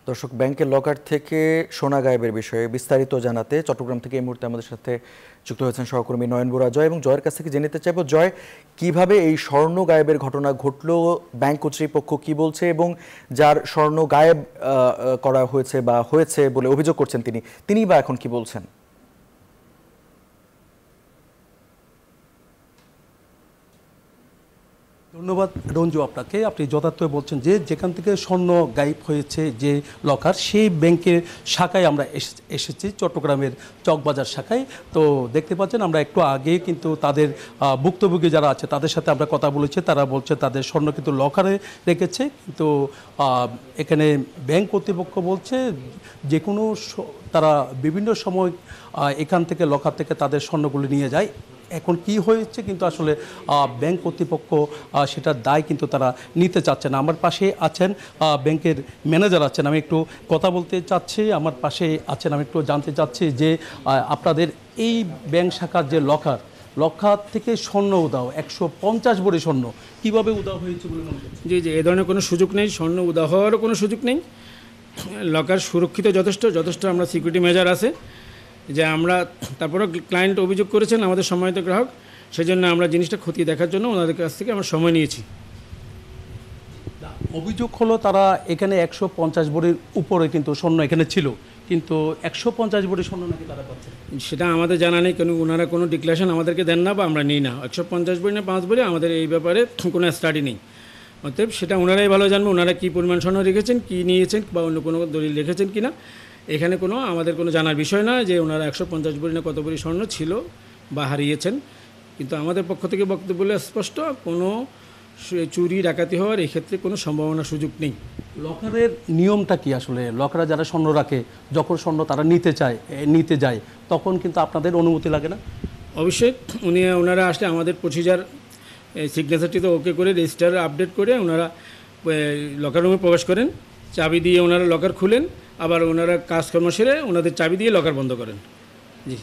দর্শক, ব্যাংকের লকার থেকে সোনা গায়েবের বিষয়ে বিস্তারিত জানাতে চট্টগ্রাম থেকে এই মুহূর্তে আমাদের সাথে যুক্ত হয়েছেন সহকর্মী নয়ন বুরা জয়। এবং জয়ের কাছ থেকে জেনে নিতে চাইব, জয়, কিভাবে এই স্বর্ণ গায়েবের ঘটনা ঘটলো, ব্যাংক কর্তৃপক্ষ কি বলছে এবং যার স্বর্ণ গায়েব করা হয়েছে বা হয়েছে বলে অভিযোগ করছেন তিনি বা এখন কি বলছেন? ধন্যবাদ রঞ্জু আপনাকে। আপনি যথার্থ বলছেন যে যেখান থেকে স্বর্ণ গায়েব হয়েছে যে লকার, সেই ব্যাংকের শাখায় আমরা এসেছি, চট্টগ্রামের চকবাজার শাখায়। তো দেখতে পাচ্ছেন আমরা একটু আগে কিন্তু তাদের ভুক্তভোগী যারা আছে তাদের সাথে আমরা কথা বলেছি। তারা বলছে তাদের স্বর্ণ কিন্তু লকারে রেখেছে, কিন্তু এখানে ব্যাংক কর্তৃপক্ষ বলছে যে কোনো তারা বিভিন্ন সময় এখান থেকে লকার থেকে তাদের স্বর্ণগুলি নিয়ে যায়। এখন কি হয়েছে কিন্তু আসলে ব্যাংক কর্তৃপক্ষ সেটার দায় কিন্তু তারা নিতে চাচ্ছে না। আমার পাশে আছেন ব্যাংকের ম্যানেজার আছেন, আমি একটু কথা বলতে চাচ্ছি। আমার পাশে আছেন, আমি একটু জানতে চাচ্ছি যে আপনাদের এই ব্যাংক শাখার যে লকার থেকে স্বর্ণ উধাও 150 ভরি স্বর্ণ কীভাবে উধাও হয়েছে বলে মনে করছেন? জি, এ ধরনের কোনো সুযোগ নেই, স্বর্ণ উধাও হওয়ারও কোনো সুযোগ নেই। লকার সুরক্ষিত যথেষ্ট আমরা সিকিউরিটি মেজার আছে যে আমরা, তারপরেও ক্লায়েন্ট অভিযোগ করেছেন আমাদের সম্মানিত গ্রাহক, সেজন্য আমরা জিনিসটা খতিয়ে দেখার জন্য ওনাদের কাছ থেকে আমরা সময় নিয়েছি। অভিযোগ হলো তারা এখানে 150 ভরির উপরে কিন্তু স্বর্ণ এখানে ছিল, কিন্তু 150 ভরি স্বর্ণ নাকি তারা পাচ্ছে। সেটা আমাদের জানা নেই, কেন ওনারা কোনো ডিক্লারেশন আমাদেরকে দেন না বা আমরা নিই না। 150 ভরি না 5 ভরি আমাদের এই ব্যাপারে কোনো স্টাডি নেই। অতএব সেটা ওনারাই ভালো জানবে, ওনারা কী পরিমাণ স্বর্ণ রেখেছেন, কী নিয়েছেন বা অন্য কোনো দলিল রেখেছেন কি না। এখানে আমাদের কোনো জানার বিষয় না যে ওনারা 150 ভরি না কত ভরি স্বর্ণ ছিল বা হারিয়েছেন। কিন্তু আমাদের পক্ষ থেকে বক্তব্য বলে স্পষ্ট, কোনো চুরি ডাকাতি হওয়ার এক্ষেত্রে কোনো সম্ভাবনা সুযোগ নেই। লকারের নিয়মটা কি আসলে? লকারে যারা স্বর্ণ রাখে, যখন স্বর্ণ তারা নিতে যায় তখন কিন্তু আপনাদের অনুমতি লাগে না? অবশ্যই ওনারা আসলে আমাদের প্রসিজার সিগনেচারটিতে ওকে করে রেজিস্টার আপডেট করে ওনারা লকার রুমে প্রবেশ করেন, চাবি দিয়ে ওনারা লকার খুলেন, আবার ওনারা কাজকর্ম সেরে ওনাদের চাবি দিয়ে লকার বন্ধ করেন। জি।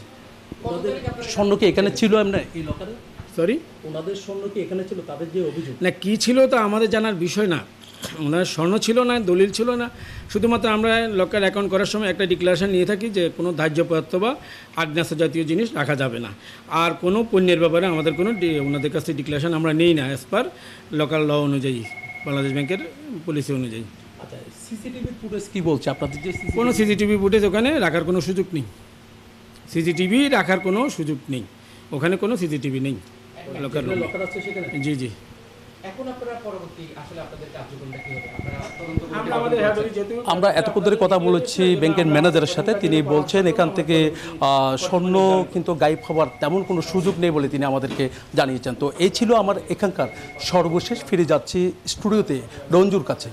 স্বর্ণ কি এখানে ছিল এমনি এই লকারে? সরি, ওনাদের স্বর্ণ কি এখানে ছিল? তাদের যে অভিযোগ না কী ছিল তা আমাদের জানার বিষয় না। ওনার স্বর্ণ ছিল না, দলিল ছিল না, শুধুমাত্র আমরা লকার অ্যাকাউন্ট করার সময় একটা ডিক্লারেশন নিয়ে থাকি যে কোনো ধার্য পদার্থ বা আগ্নেয়াস্ত্র জাতীয় জিনিস রাখা যাবে না। আর কোনো পণ্যের ব্যাপারে আমাদের কোনো ওনাদের কাছে ডিক্লারেশন আমরা নিই না অ্যাজ পার লোকাল ল অনুযায়ী, বাংলাদেশ ব্যাংকের পলিসি অনুযায়ী। আচ্ছা, সিসিটিভি ফুটেজ কি বলছে আপনাদের? যে কোনো সিসিটিভি ফুটেজ ওখানে রাখার কোনো সুযোগ নেই। সিসিটিভি রাখার কোনো সুযোগ নেই, ওখানে কোনো সিসিটিভি নেই লকার রুমে। জি জি। এখন আপনারা পরবর্তী আসলে আপনাদের কার্যক্রমটা কি হবে? আমরা এতক্ষণ ধরে কথা বলেছি ব্যাংকের ম্যানেজারের সাথে। তিনি বলছেন এখান থেকে স্বর্ণ কিন্তু গায়েব হওয়ার তেমন কোনো সুযোগ নেই বলে তিনি আমাদেরকে জানিয়েছেন। তো এই ছিল আমার এখানকার সর্বশেষ। ফিরে যাচ্ছি স্টুডিওতে রঞ্জুর কাছে।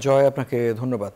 জয়, আপনাকে ধন্যবাদ।